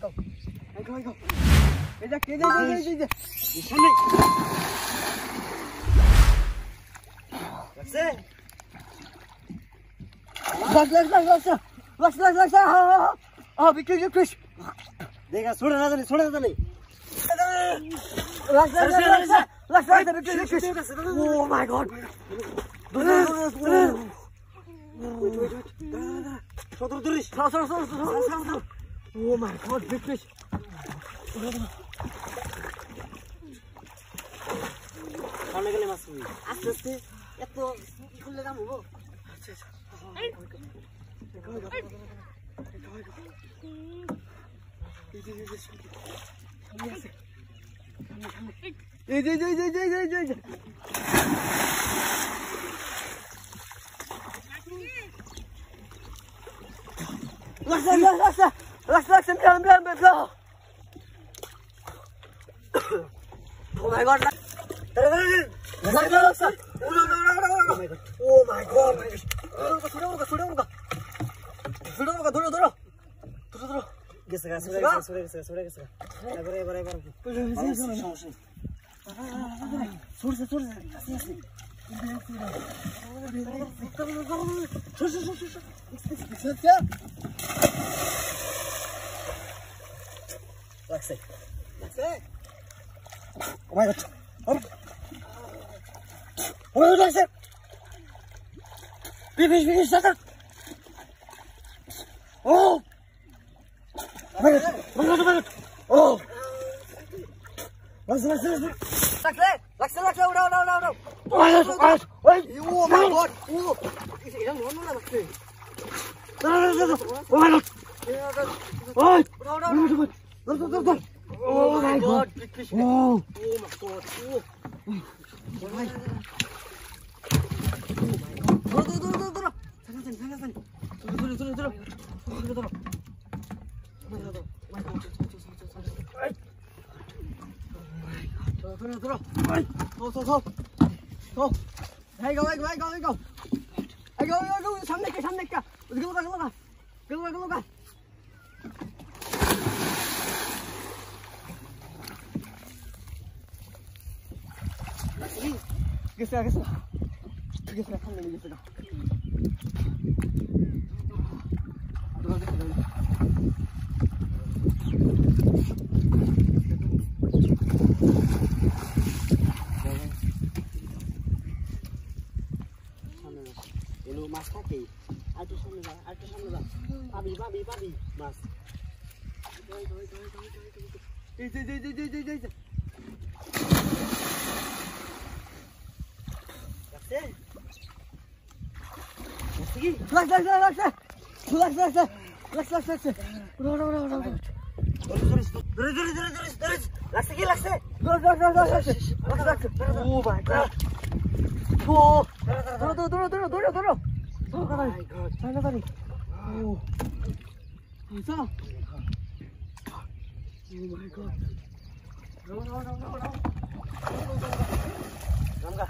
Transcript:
go. Cái সামনে। Lax. Victor. देखा छोड़ा ना जाने Lax, Victor. Oh my god. Wait. Oh my god, Victor. সামনে গেলে মাছ পাবি আস্তে এত কি করলে কাম হবো আচ্ছা Oh my god. Oh my god. Duro. Gese. Lax. Oh my god. Oh, Lax. Finish, shut up. Oh my god. Oh. Lax. No. Wait. Oh my god. Oh. No. Oh my god. Oh my god. Oh my god. Go. Hey, go. 삼내 가. 글로 가. Geser. Ini mas kaki. Aduh sana. Pabi, mas. Lax. Bro. Lax. Oh my god. Oh. Duro. Oh my god. Sana. Oh. Isa. Oh my god. No. Ramga.